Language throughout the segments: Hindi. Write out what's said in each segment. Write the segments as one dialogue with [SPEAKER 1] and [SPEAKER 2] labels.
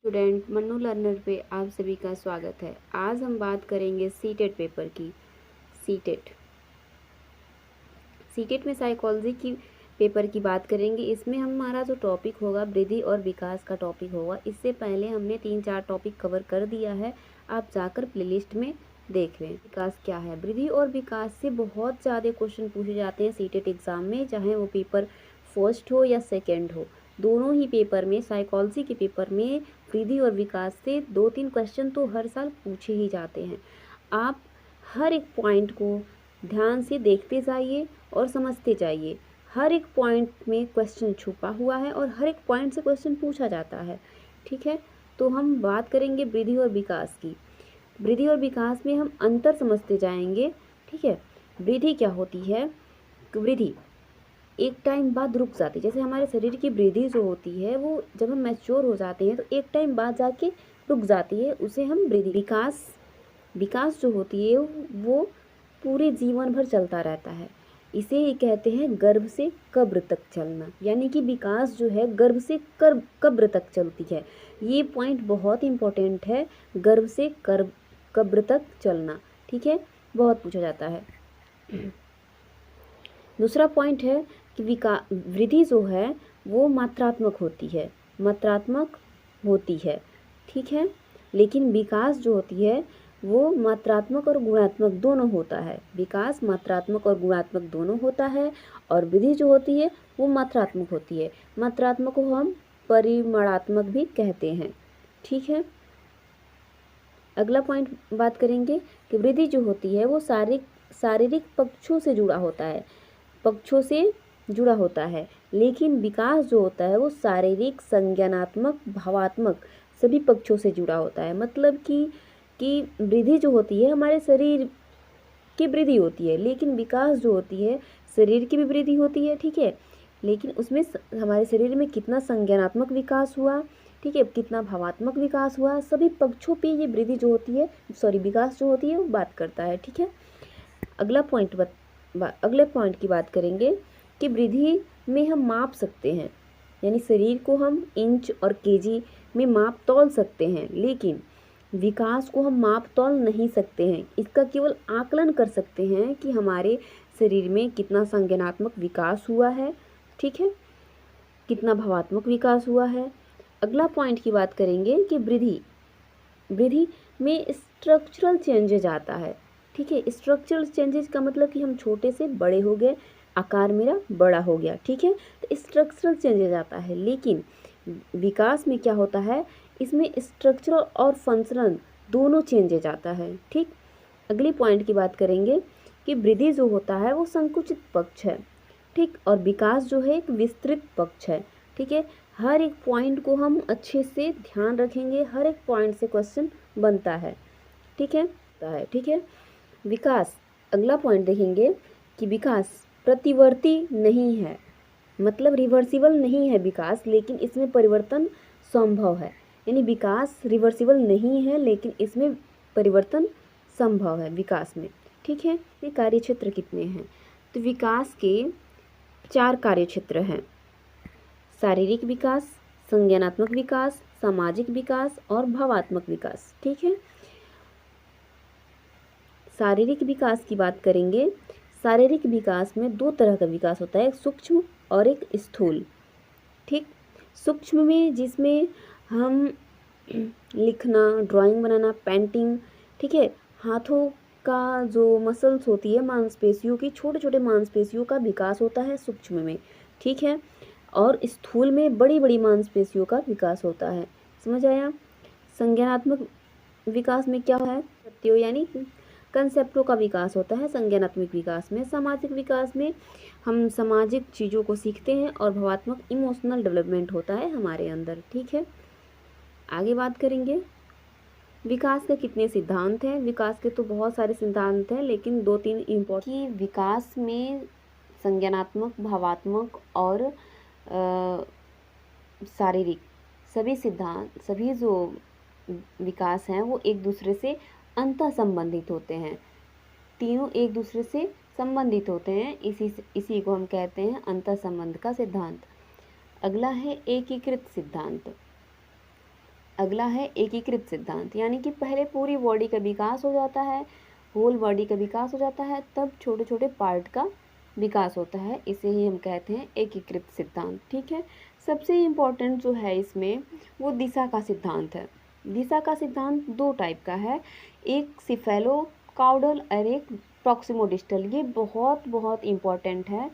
[SPEAKER 1] स्टूडेंट मन्नू लर्नर पे आप सभी का स्वागत है। आज हम बात करेंगे सीटेट पेपर की। सीटेट सीटेट में साइकोलॉजी की पेपर की बात करेंगे। इसमें हमारा जो टॉपिक होगा वृद्धि और विकास का टॉपिक होगा। इससे पहले हमने 3-4 टॉपिक कवर कर दिया है, आप जाकर प्लेलिस्ट में देख लें। विकास क्या है? वृद्धि और विकास से बहुत ज़्यादा क्वेश्चन पूछे जाते हैं सीटेट एग्ज़ाम में, चाहे वो पेपर फर्स्ट हो या सेकेंड हो। दोनों ही पेपर में, साइकोलॉजी के पेपर में वृद्धि और विकास से 2-3 क्वेश्चन तो हर साल पूछे ही जाते हैं। आप हर एक पॉइंट को ध्यान से देखते जाइए और समझते जाइए। हर एक पॉइंट में क्वेश्चन छुपा हुआ है और हर एक पॉइंट से क्वेश्चन पूछा जाता है। ठीक है, तो हम बात करेंगे वृद्धि और विकास की। वृद्धि और विकास में हम अंतर समझते जाएंगे। ठीक है, वृद्धि क्या होती है? वृद्धि एक टाइम बाद रुक जाती है। जैसे हमारे शरीर की वृद्धि जो होती है वो जब हम मैच्योर हो जाते हैं तो एक टाइम बाद जाके रुक जाती है, उसे हम वृद्धि। विकास जो होती है वो पूरे जीवन भर चलता रहता है। इसे ही कहते हैं गर्भ से कब्र तक चलना, यानी कि विकास जो है गर्भ से कब्र तक चलती है। ये पॉइंट बहुत इंपॉर्टेंट है, गर्भ से कब्र तक चलना। ठीक है, बहुत पूछा जाता है। दूसरा पॉइंट है कि वृद्धि जो है वो मात्रात्मक होती है। ठीक है, लेकिन विकास जो होती है वो मात्रात्मक और गुणात्मक दोनों होता है। विकास मात्रात्मक और गुणात्मक दोनों होता है, और वृद्धि जो होती है वो मात्रात्मक होती है। मात्रात्मक को हम परिमाणात्मक भी कहते हैं। ठीक है, अगला पॉइंट बात करेंगे कि वृद्धि जो होती है वो शारीरिक पक्षों से जुड़ा होता है, लेकिन विकास जो होता है वो शारीरिक, संज्ञानात्मक, भावात्मक सभी पक्षों से जुड़ा होता है। मतलब कि वृद्धि जो होती है हमारे शरीर की वृद्धि होती है, लेकिन विकास जो होती है शरीर की भी वृद्धि होती है। ठीक है, लेकिन उसमें हमारे शरीर में कितना संज्ञानात्मक विकास हुआ, ठीक है, कितना भावात्मक विकास हुआ, सभी पक्षों पे ये वृद्धि जो होती है, विकास जो होती है वो बात करता है। ठीक है, अगले पॉइंट की बात करेंगे कि वृद्धि में हम माप सकते हैं, यानी शरीर को हम इंच और केजी में माप तौल सकते हैं, लेकिन विकास को हम माप तौल नहीं सकते हैं। इसका केवल आकलन कर सकते हैं कि हमारे शरीर में कितना संज्ञानात्मक विकास हुआ है, ठीक है, कितना भावात्मक विकास हुआ है। अगला पॉइंट की बात करेंगे कि वृद्धि में स्ट्रक्चरल चेंजेज आता है। ठीक है, स्ट्रक्चरल चेंजेस का मतलब कि हम छोटे से बड़े हो गए, आकार मेरा बड़ा हो गया। ठीक है, तो स्ट्रक्चरल चेंजेस आता है, लेकिन विकास में क्या होता है, इसमें स्ट्रक्चरल और फंक्शनल दोनों चेंजेज आता है। ठीक, अगली पॉइंट की बात करेंगे कि वृद्धि जो होता है वो संकुचित पक्ष है, ठीक, और विकास जो है एक विस्तृत पक्ष है। ठीक है, हर एक पॉइंट को हम अच्छे से ध्यान रखेंगे, हर एक पॉइंट से क्वेश्चन बनता है। ठीक है, विकास, अगला पॉइंट देखेंगे कि विकास प्रतिवर्ती नहीं है, मतलब रिवर्सिबल नहीं है विकास, लेकिन इसमें परिवर्तन संभव है। यानी विकास रिवर्सिबल नहीं है, लेकिन इसमें परिवर्तन संभव है विकास में। ठीक है, ये कार्यक्षेत्र कितने हैं? तो विकास के 4 कार्यक्षेत्र हैं: शारीरिक विकास, संज्ञानात्मक विकास, सामाजिक विकास और भावात्मक विकास। ठीक है, शारीरिक विकास की बात करेंगे। शारीरिक विकास में 2 तरह का विकास होता है, एक सूक्ष्म और एक स्थूल। ठीक, सूक्ष्म में जिसमें हम लिखना, ड्राइंग बनाना, पेंटिंग, ठीक है, हाथों का जो मसल्स होती है, मांसपेशियों की, छोटे छोटे मांसपेशियों का विकास होता है सूक्ष्म में। ठीक है, और स्थूल में बड़ी बड़ी मांसपेशियों का विकास होता है। समझ आया? संज्ञानात्मक विकास में क्या है? तथ्यों यानी कंसेप्टों का विकास होता है संज्ञानात्मक विकास में। सामाजिक विकास में हम सामाजिक चीज़ों को सीखते हैं, और भावात्मक इमोशनल डेवलपमेंट होता है हमारे अंदर। ठीक है, आगे बात करेंगे विकास के कितने सिद्धांत हैं। विकास के तो बहुत सारे सिद्धांत हैं, लेकिन 2-3 इम्पोर्टेंट। विकास में संज्ञानात्मक, भावात्मक और शारीरिक सभी जो विकास हैं वो एक दूसरे से अंतः संबंधित होते हैं। तीनों एक दूसरे से संबंधित होते हैं, इसी को हम कहते हैं अंतः संबंध का सिद्धांत। अगला है एकीकृत सिद्धांत। अगला है एकीकृत सिद्धांत, यानी कि पहले पूरी बॉडी का विकास हो जाता है, होल बॉडी का विकास हो जाता है, तब छोटे छोटे पार्ट का विकास होता है, इसे ही हम कहते हैं एकीकृत सिद्धांत। ठीक है, सबसे इम्पोर्टेंट जो है इसमें वो दिशा का सिद्धांत है। दिशा का सिद्धांत दो टाइप का है, एक सिफेलोकाउडल और एक प्रॉक्सिमोडिस्टल। ये बहुत बहुत इम्पोर्टेंट है,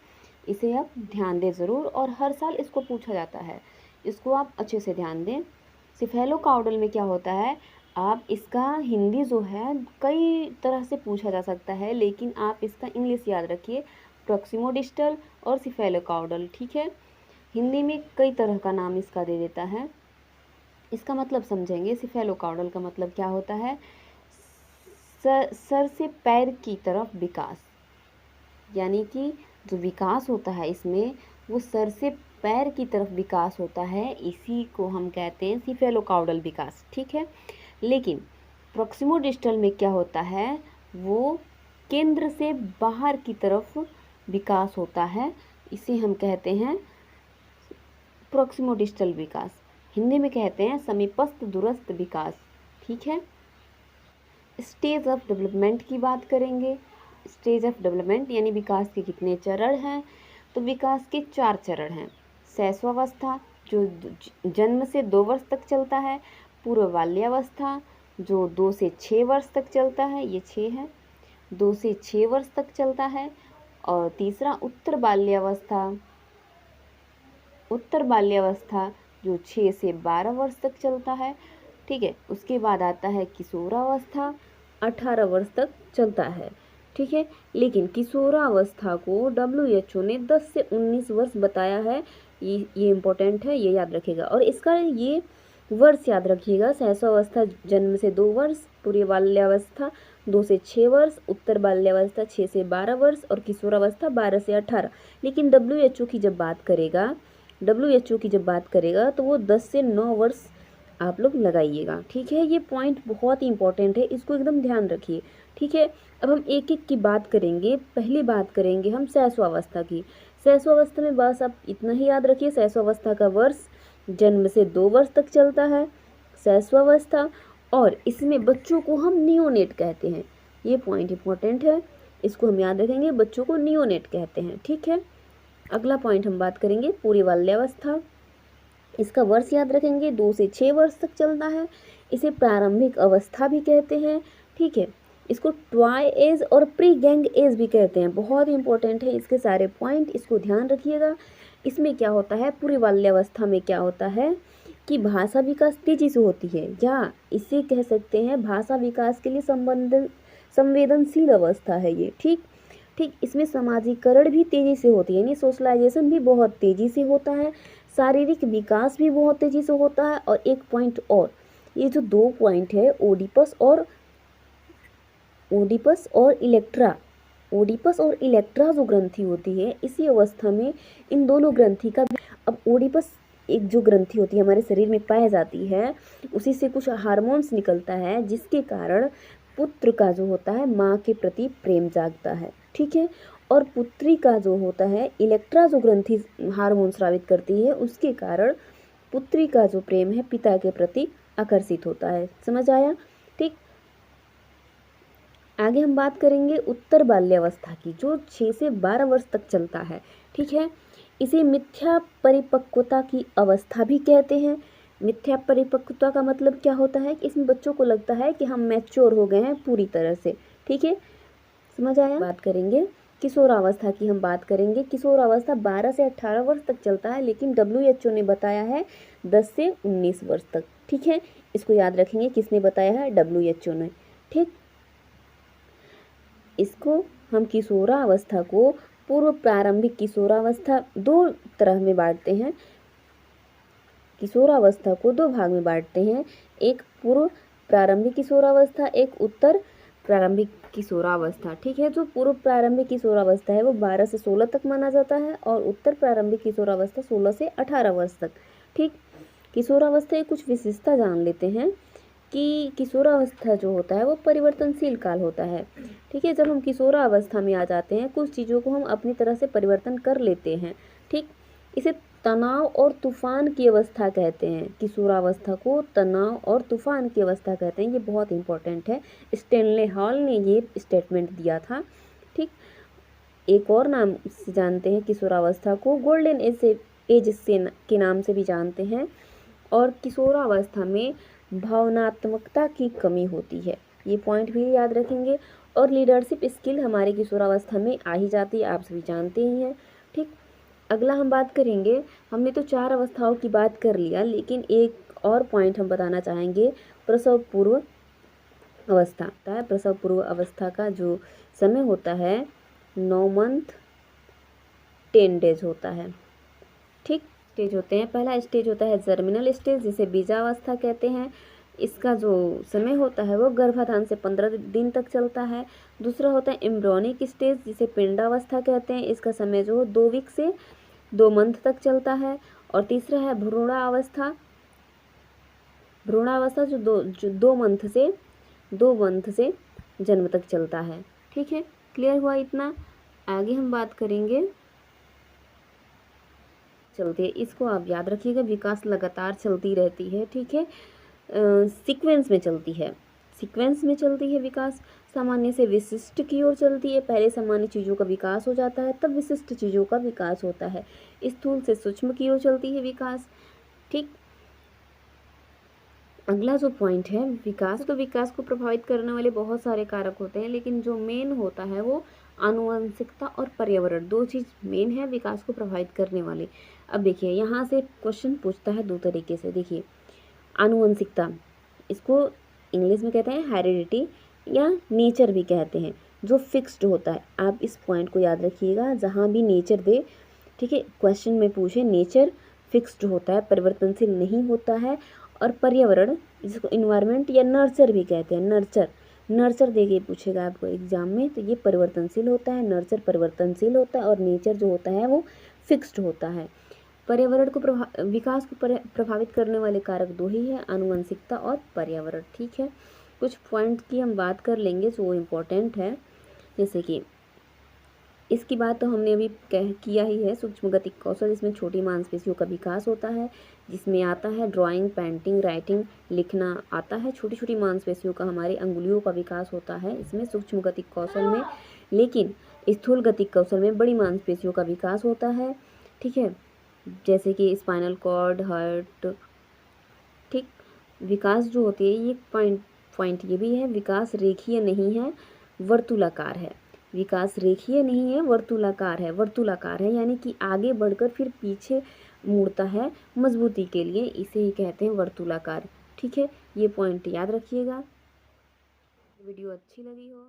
[SPEAKER 1] इसे आप ध्यान दें ज़रूर, और हर साल इसको पूछा जाता है, इसको आप अच्छे से ध्यान दें। सिफेलोकाउडल में क्या होता है, आप इसका हिंदी जो है कई तरह से पूछा जा सकता है, लेकिन आप इसका इंग्लिश याद रखिए, प्रॉक्सिमोडिस्टल और सिफेलोकाउडल। ठीक है, हिंदी में कई तरह का नाम इसका दे देता है। इसका मतलब समझेंगे, सिफेलोकाउडल का मतलब क्या होता है, सर से पैर की तरफ विकास, यानी कि जो विकास होता है इसमें वो सर से पैर की तरफ विकास होता है, इसी को हम कहते हैं सिफेलोकाउडल विकास। ठीक है, लेकिन प्रॉक्सिमोडिस्टल में क्या होता है, वो केंद्र से बाहर की तरफ विकास होता है, इसे हम कहते हैं प्रॉक्सिमोडिस्टल विकास। हिंदी में कहते हैं समीपस्थ दूरस्थ विकास। ठीक है, स्टेज ऑफ डेवलपमेंट की बात करेंगे। स्टेज ऑफ डेवलपमेंट यानी विकास के कितने चरण हैं, तो विकास के 4 चरण हैं। शैशवावस्था जो जन्म से 2 वर्ष तक चलता है, पूर्व बाल्यावस्था जो 2 से 6 वर्ष तक चलता है, ये 6 है, 2 से 6 वर्ष तक चलता है, और तीसरा उत्तर बाल्यावस्था, उत्तर बाल्यावस्था जो 6 से 12 वर्ष तक चलता है। ठीक है, उसके बाद आता है किशोरावस्था, 18 वर्ष तक चलता है। ठीक है, लेकिन किशोरावस्था को WHO ने 10 से 19 वर्ष बताया है, ये इम्पोर्टेंट है, ये याद रखिएगा। और इसका ये वर्ष याद रखिएगा, शैशवावस्था जन्म से 2 वर्ष, पूर्व बाल्यावस्था 2 से 6 वर्ष, उत्तर बाल्यावस्था 6 से 12 वर्ष, और किशोरावस्था 12 से 18। लेकिन WHO की जब बात करेगा तो वो 10 से 9 वर्ष आप लोग लगाइएगा। ठीक है, ये पॉइंट बहुत ही इंपॉर्टेंट है, इसको एकदम ध्यान रखिए। ठीक है, अब हम एक एक की बात करेंगे। पहली बात करेंगे हम शैशवावस्था की। शैशवावस्था में बस आप इतना ही याद रखिए, शैशवावस्था का वर्ष जन्म से 2 वर्ष तक चलता है शैशवावस्था, और इसमें बच्चों को हम नियोनेट कहते हैं। ये पॉइंट इंपॉर्टेंट है, इसको हम याद रखेंगे, बच्चों को नियोनेट कहते हैं। ठीक है, अगला पॉइंट हम बात करेंगे पूर्व बाल्यावस्था। इसका वर्ष याद रखेंगे, 2 से 6 वर्ष तक चलता है, इसे प्रारंभिक अवस्था भी कहते हैं। ठीक है, इसको ट्वाई एज और प्री गैंग एज भी कहते हैं। बहुत इंपॉर्टेंट है इसके सारे पॉइंट, इसको ध्यान रखिएगा। इसमें क्या होता है, पूर्व बाल्यावस्था में क्या होता है कि भाषा विकास तेजी से होती है, या इसे कह सकते हैं भाषा विकास के लिए संवेदनशील अवस्था है ये। ठीक, इसमें समाजीकरण भी तेजी से होती है, यानी सोशलाइजेशन भी बहुत तेजी से होता है, शारीरिक विकास भी बहुत तेजी से होता है। और एक पॉइंट और, ये जो 2 पॉइंट है, ओडिपस और इलेक्ट्रा जो ग्रंथि होती है, इसी अवस्था में इन दोनों ग्रंथि का, अब ओडिपस एक जो ग्रंथि होती है हमारे शरीर में पाई जाती है, उसी से कुछ हार्मोन्स निकलता है, जिसके कारण पुत्र का जो होता है माँ के प्रति प्रेम जागता है। ठीक है, और पुत्री का जो होता है इलेक्ट्रा जो ग्रंथि हार्मोन स्रावित करती है, उसके कारण पुत्री का जो प्रेम है पिता के प्रति आकर्षित होता है। समझ आया? ठीक, आगे हम बात करेंगे उत्तर बाल्यावस्था की, जो 6 से 12 वर्ष तक चलता है। ठीक है, इसे मिथ्या परिपक्वता की अवस्था भी कहते हैं। मिथ्या परिपक्वता का मतलब क्या होता है कि इसमें बच्चों को लगता है कि हम मैच्योर हो गए हैं पूरी तरह से। ठीक है, समझ आया? बात करेंगे किशोरावस्था की, हम बात करेंगे किशोरावस्था 12 से 18 वर्ष तक चलता है, लेकिन WHO ने बताया है 10 से 19 वर्ष तक। ठीक है, इसको याद रखेंगे, किसने बताया है? WHO ने। ठीक, इसको हम किशोरावस्था को पूर्व प्रारंभिक किशोरावस्था 2 तरह में बांटते हैं। किशोरावस्था को 2 भाग में बांटते हैं, एक पूर्व प्रारंभिक किशोरावस्था, एक उत्तर प्रारंभिक किशोरावस्था। ठीक है, जो पूर्व प्रारंभिक किशोरावस्था है वो 12 से 16 तक माना जाता है, और उत्तर प्रारंभिक किशोरावस्था 16 से 18 वर्ष तक। ठीक, किशोरावस्था की कुछ विशेषता जान लेते हैं कि किशोरावस्था जो होता है वो परिवर्तनशील काल होता है। ठीक है, जब हम किशोरावस्था में आ जाते हैं, कुछ चीज़ों को हम अपनी तरह से परिवर्तन कर लेते हैं। ठीक, इसे तनाव और तूफान की अवस्था कहते हैं। किशोरावस्था को तनाव और तूफान की अवस्था कहते हैं। ये बहुत इंपॉर्टेंट है, स्टैनले हॉल ने ये स्टेटमेंट दिया था। ठीक, एक और नाम से जानते हैं किशोरावस्था को, गोल्डन एज से के नाम से भी जानते हैं। और किशोरावस्था में भावनात्मकता की कमी होती है, ये पॉइंट भी याद रखेंगे। और लीडरशिप स्किल हमारे किशोरावस्था में आ ही जाती है, आप सभी जानते ही हैं। ठीक, अगला हम बात करेंगे, हमने तो 4 अवस्थाओं की बात कर लिया, लेकिन एक और पॉइंट हम बताना चाहेंगे, प्रसव पूर्व अवस्था। प्रसव पूर्व अवस्था का जो समय होता है 9 मंथ 10 डेज होता है। ठीक, स्टेज होते हैं, पहला स्टेज होता है जर्मिनल स्टेज, जिसे बीजावस्था कहते हैं। इसका जो समय होता है वो गर्भाधान से 15 दिन तक चलता है। दूसरा होता है एम्ब्रियोनिक स्टेज, जिसे पिंडावस्था कहते हैं। इसका समय जो 2 वीक से 2 मंथ तक चलता है। और तीसरा है भ्रूणावस्था। भ्रूणावस्था जो 2 मंथ से जन्म तक चलता है। ठीक है, क्लियर हुआ इतना? आगे हम बात करेंगे, चलते इसको आप याद रखिएगा, विकास लगातार चलती रहती है। ठीक है, सीक्वेंस में चलती है, सीक्वेंस में चलती है विकास। सामान्य से विशिष्ट की ओर चलती है, पहले सामान्य चीज़ों का विकास हो जाता है, तब विशिष्ट चीज़ों का विकास होता है। स्थूल से सूक्ष्म की ओर चलती है विकास। ठीक, अगला जो पॉइंट है विकास, तो विकास को प्रभावित करने वाले बहुत सारे कारक होते हैं, लेकिन जो मेन होता है वो आनुवंशिकता और पर्यावरण, 2 चीज़ मेन है विकास को प्रभावित करने वाले। अब देखिए यहाँ से क्वेश्चन पूछता है 2 तरीके से। देखिए, आनुवंशिकता, इसको इंग्लिश में कहते हैं हेरिडिटी या नेचर भी कहते हैं, जो फिक्स्ड होता है। आप इस पॉइंट को याद रखिएगा, जहाँ भी नेचर दे, ठीक है, क्वेश्चन में पूछे, नेचर फिक्स्ड होता है, परिवर्तनशील नहीं होता है। और पर्यावरण, जिसको इन्वायरमेंट या नर्चर भी कहते हैं, नर्चर देके पूछेगा आपको एग्जाम में, तो ये परिवर्तनशील होता है, नर्चर परिवर्तनशील होता है, और नेचर जो होता है वो फिक्स्ड होता है। पर्यावरण को विकास को प्रभावित करने वाले कारक 2 ही है, आनुवंशिकता और पर्यावरण। ठीक है, कुछ पॉइंट की हम बात कर लेंगे जो इम्पोर्टेंट है, जैसे कि इसकी बात तो हमने अभी किया ही है, सूक्ष्म गतिक कौशल, जिसमें छोटी मांसपेशियों का विकास होता है, जिसमें आता है ड्राइंग, पेंटिंग, राइटिंग, लिखना आता है। छोटी छोटी मांसपेशियों का, हमारी अंगुलियों का विकास होता है इसमें, सूक्ष्म गतिक कौशल में। लेकिन स्थूल गतिक कौशल में बड़ी मांसपेशियों का विकास होता है। ठीक है, जैसे कि स्पाइनल कॉर्ड, हार्ट। ठीक, विकास जो होती है, ये पॉइंट ये भी है, विकास रेखीय नहीं है, वर्तुलाकार है। विकास रेखीय नहीं है, वर्तुलाकार है। वर्तुलाकार है यानी कि आगे बढ़कर फिर पीछे मुड़ता है मजबूती के लिए, इसे ही कहते हैं वर्तुलाकार। ठीक है, ये पॉइंट याद रखिएगा। वीडियो अच्छी लगी हो